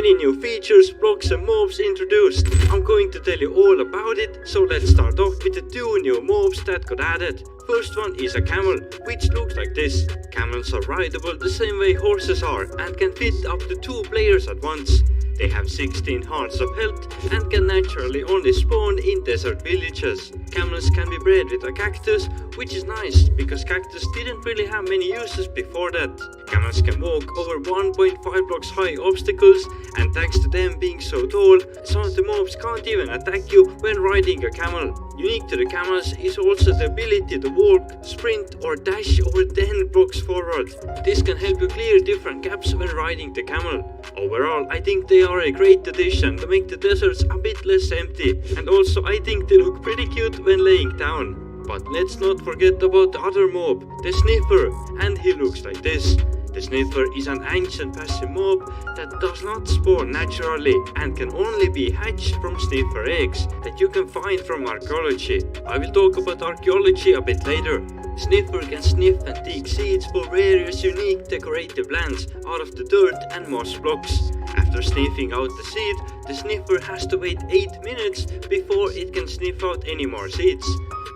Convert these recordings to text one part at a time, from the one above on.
many new features, blocks and mobs introduced. I'm going to tell you all about it, so let's start off with the 2 new mobs that got added. First one is a camel, which looks like this. Camels are rideable the same way horses are and can fit up to 2 players at once. They have 16 hearts of health and can naturally only spawn in desert villages. Camels can be bred with a cactus, which is nice because cactus didn't really have many uses before that. Camels can walk over 1.5 blocks high obstacles, and thanks to them being so tall, some of the mobs can't even attack you when riding a camel. Unique to the camels is also the ability to walk, sprint or dash over 10 blocks forward. This can help you clear different gaps when riding the camel. Overall, I think they are a great addition to make the deserts a bit less empty, and also I think they look pretty cute when laying down. But let's not forget about the other mob, the Sniffer, and he looks like this. The Sniffer is an ancient passive mob that does not spawn naturally and can only be hatched from Sniffer eggs that you can find from Archeology. I will talk about Archeology a bit later. Sniffer can sniff and dig seeds for various unique decorative plants out of the dirt and moss blocks. After sniffing out the seed, the Sniffer has to wait 8 minutes before it can sniff out any more seeds.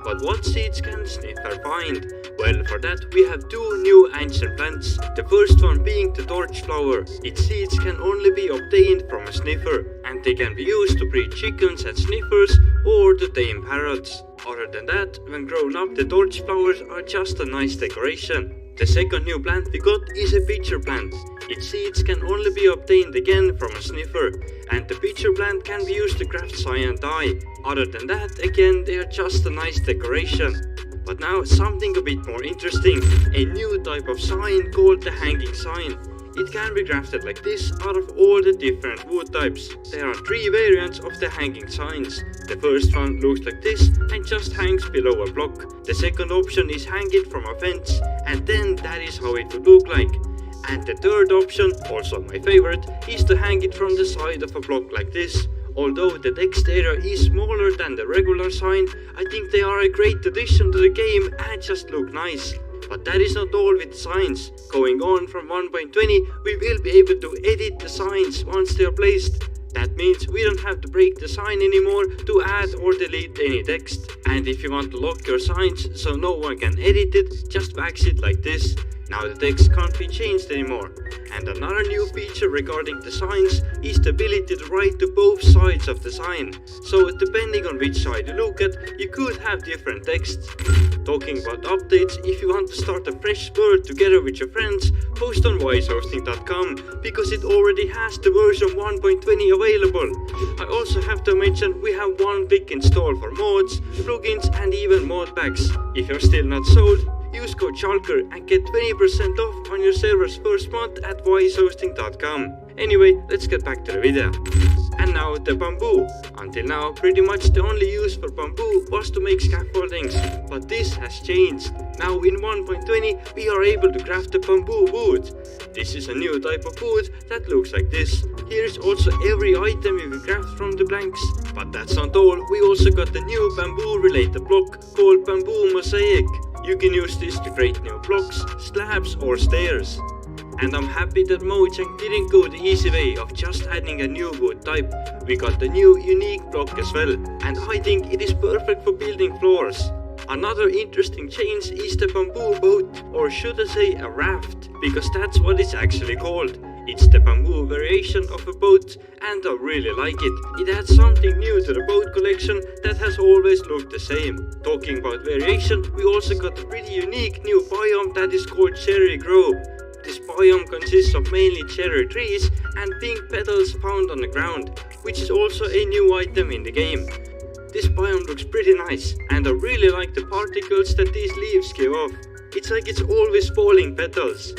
But what seeds can Sniffer find? Well, for that we have 2 new ancient plants. The first one being the torch flower. Its seeds can only be obtained from a Sniffer, and they can be used to breed chickens and Sniffers or to tame parrots. Other than that, when grown up, the torch flowers are just a nice decoration. The second new plant we got is a pitcher plant. Its seeds can only be obtained again from a Sniffer, and the pitcher plant can be used to craft cyan dye. Other than that, again, they are just a nice decoration. But now something a bit more interesting, a new type of sign called the hanging sign. It can be crafted like this out of all the different wood types. There are 3 variants of the hanging signs. The first one looks like this and just hangs below a block. The second option is hang it from a fence, and then that is how it would look like. And the third option, also my favorite, is to hang it from the side of a block like this. Although the text area is smaller than the regular sign, I think they are a great addition to the game and just look nice. But that is not all with signs. Going on from 1.20, we will be able to edit the signs once they are placed. That means we don't have to break the sign anymore to add or delete any text. And if you want to lock your signs so no one can edit it, just wax it like this. Now the text can't be changed anymore. And another new feature regarding the signs is the ability to write to both sides of the sign. So depending on which side you look at, you could have different texts. Talking about updates, if you want to start a fresh sport together with your friends, post on wisehosting.com because it already has the version 1.20 available. I also have to mention we have 1-click install for mods, plugins and even mod packs. If you're still not sold, use code Schalker and get 20% off on your server's first month at wisehosting.com. Anyway, let's get back to the video. And now the bamboo. Until now, pretty much the only use for bamboo was to make scaffoldings, but this has changed. Now in 1.20, we are able to craft the bamboo wood. This is a new type of wood that looks like this. Here is also every item you can craft from the blanks. But that's not all, we also got the new bamboo related block called bamboo mosaic. You can use this to create new blocks, slabs or stairs. And I'm happy that Mojang didn't go the easy way of just adding a new wood type. We got the new unique block as well, and I think it is perfect for building floors. Another interesting change is the bamboo boat, or should I say a raft, because that's what it's actually called. It's the bamboo variation of a boat, and I really like it. It adds something new to the boat collection that has always looked the same. Talking about variation, we also got a pretty unique new biome that is called Cherry Grove. This biome consists of mainly cherry trees and pink petals found on the ground, which is also a new item in the game. This biome looks pretty nice, and I really like the particles that these leaves give off. It's like it's always falling petals.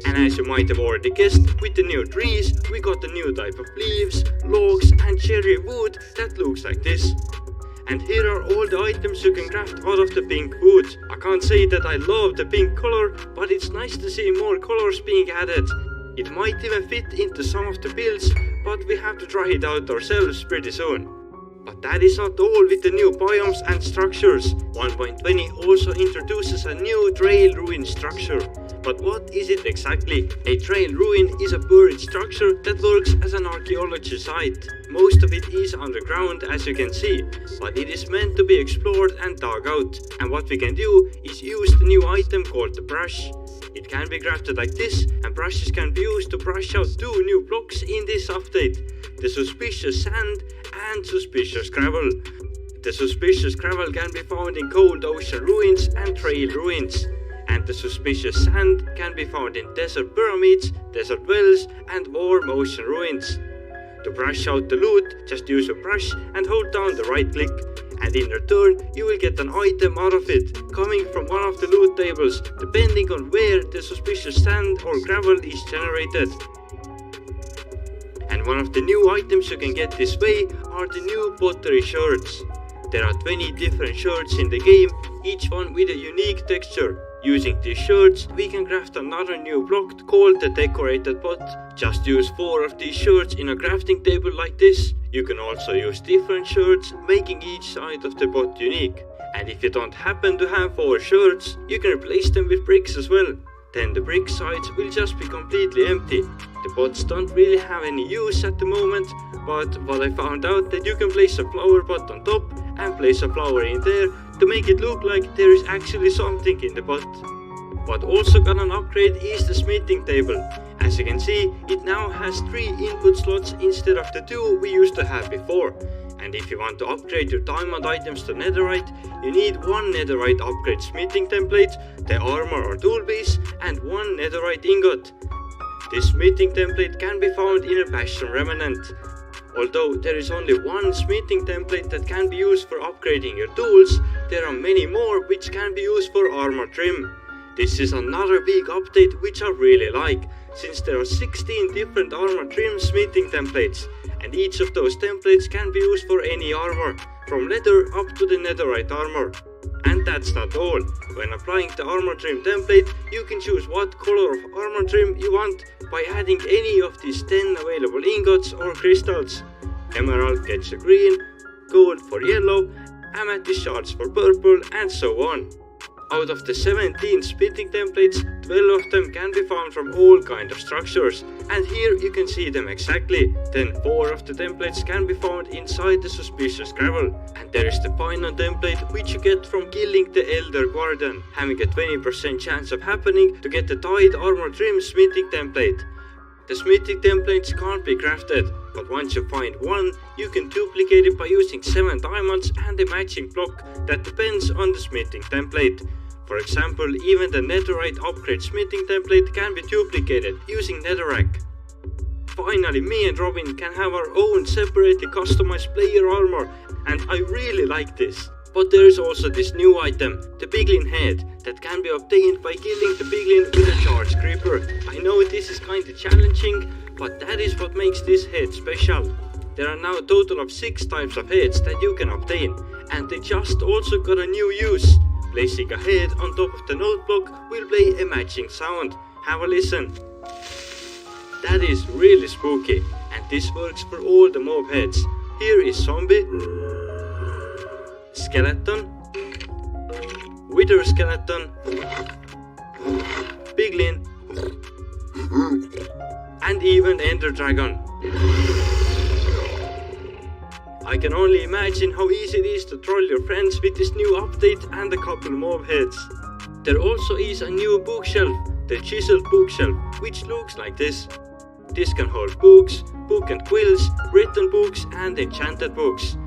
And as you might have already guessed, with the new trees, we got a new type of leaves, logs and cherry wood that looks like this. And here are all the items you can craft out of the pink wood. I can't say that I love the pink color, but it's nice to see more colors being added. It might even fit into some of the builds, but we have to try it out ourselves pretty soon. But that is not all with the new biomes and structures. 1.20 also introduces a new trail ruin structure. But what is it exactly? A trail ruin is a buried structure that works as an archaeology site. Most of it is underground, as you can see, but it is meant to be explored and dug out. And what we can do is use the new item called the brush. It can be crafted like this, and brushes can be used to brush out 2 new blocks in this update: the suspicious sand and suspicious gravel. The suspicious gravel can be found in cold ocean ruins and trail ruins, and the suspicious sand can be found in desert pyramids, desert wells, and warm ocean ruins. To brush out the loot, just use a brush and hold down the right click, and in return you will get an item out of it, coming from one of the loot tables, depending on where the suspicious sand or gravel is generated. And one of the new items you can get this way are the new pottery shards. There are 20 different shards in the game, each one with a unique texture. Using these shards, we can craft another new block called the decorated pot. Just use 4 of these shards in a crafting table like this. You can also use different shards, making each side of the pot unique. And if you don't happen to have 4 shards, you can replace them with bricks as well. Then the brick sides will just be completely empty. The pots don't really have any use at the moment, but what I found out that you can place a flower pot on top and place a flower in there to make it look like there is actually something in the pot. What also got an upgrade is the smithing table. As you can see, it now has 3 input slots instead of the 2 we used to have before. And if you want to upgrade your diamond items to netherite, you need 1 netherite upgrade smithing template, the armor or tool piece, and 1 netherite ingot. This smithing template can be found in a bastion remnant. Although there is only 1 smithing template that can be used for upgrading your tools, there are many more which can be used for armor trim. This is another big update which I really like, since there are 16 different armor trim smithing templates, and each of those templates can be used for any armor, from leather up to the netherite armor. And that's not all. When applying the armor trim template, you can choose what color of armor trim you want by adding any of these 10 available ingots or crystals. Emerald gets a green, gold for yellow, amethyst shards for purple, and so on. Out of the 17 smithing templates, 12 of them can be found from all kinds of structures, and here you can see them exactly. Then 4 of the templates can be found inside the suspicious gravel, and there is the final template which you get from killing the Elder Guardian, having a 20% chance of happening to get the dyed armor trim smithing template. The smithing templates can't be crafted, but once you find one, you can duplicate it by using 7 diamonds and a matching block that depends on the smithing template. For example, even the netherite upgrade smithing template can be duplicated using netherrack. Finally, me and Robin can have our own separately customized player armor, and I really like this. But there is also this new item, the piglin head, that can be obtained by killing the piglin with a charged creeper. I know this is kinda challenging, but that is what makes this head special. There are now a total of 6 types of heads that you can obtain, and they just also got a new use. Placing a head on top of the note block will play a matching sound. Have a listen. That is really spooky, and this works for all the mob heads. Here is zombie, skeleton, wither skeleton, piglin, and even ender dragon. I can only imagine how easy it is to troll your friends with this new update and a couple mob heads. There also is a new bookshelf, the chiseled bookshelf, which looks like this. This can hold books, book and quills, written books and enchanted books.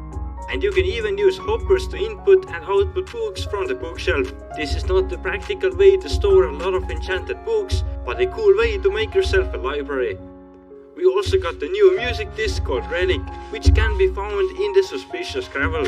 And you can even use hoppers to input and output books from the bookshelf. This is not the practical way to store a lot of enchanted books, but a cool way to make yourself a library. We also got the new music disc called Relic, which can be found in the suspicious gravel.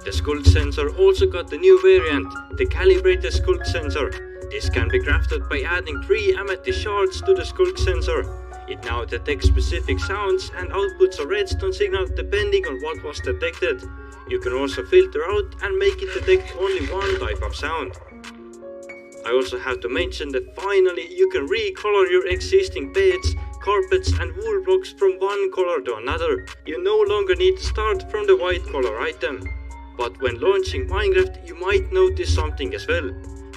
The sculpt sensor also got the new variant, the calibrated sculpt sensor. This can be crafted by adding 3 amethyst shards to the sculpt sensor. It now detects specific sounds and outputs a redstone signal depending on what was detected. You can also filter out and make it detect only one type of sound. I also have to mention that finally you can recolor your existing beds, carpets and wool blocks from one color to another. You no longer need to start from the white color item. But when launching Minecraft you might notice something as well.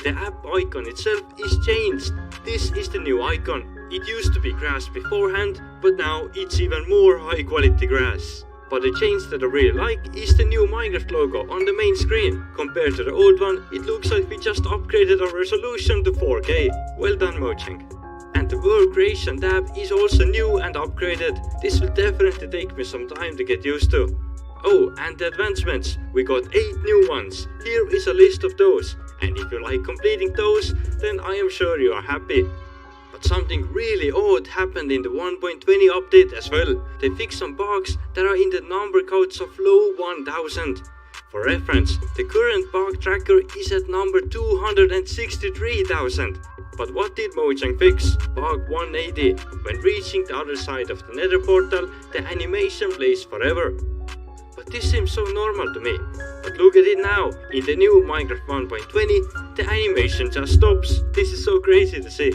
the app icon itself is changed. This is the new icon. It used to be grass beforehand, but now it's even more high quality grass. But the change that I really like is the new Minecraft logo on the main screen. Compared to the old one, it looks like we just upgraded our resolution to 4K. Well done, Mojang. And the world creation tab is also new and upgraded. This will definitely take me some time to get used to. Oh, and the advancements. We got 8 new ones. Here is a list of those. And if you like completing those, then I am sure you are happy. But something really odd happened in the 1.20 update as well. They fixed some bugs that are in the number codes of low 1000. For reference, the current bug tracker is at number 263,000. But what did Mojang fix? Bug 180. When reaching the other side of the nether portal, the animation plays forever. But this seems so normal to me. But look at it now. In the new Minecraft 1.20, the animation just stops. This is so crazy to see.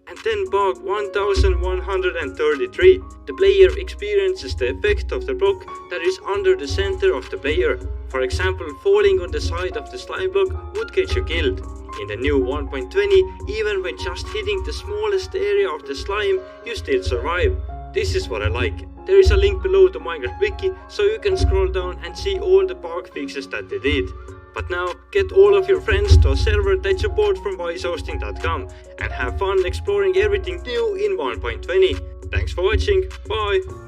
And then bug 1133. The player experiences the effect of the block that is under the center of the player. For example, falling on the side of the slime block would get you killed. In the new 1.20, even when just hitting the smallest area of the slime, you still survive. This is what I like. There is a link below the Minecraft wiki, so you can scroll down and see all the bug fixes that they did. But now, get all of your friends to a server that you bought from wisehosting.com and have fun exploring everything new in 1.20. Thanks for watching, bye!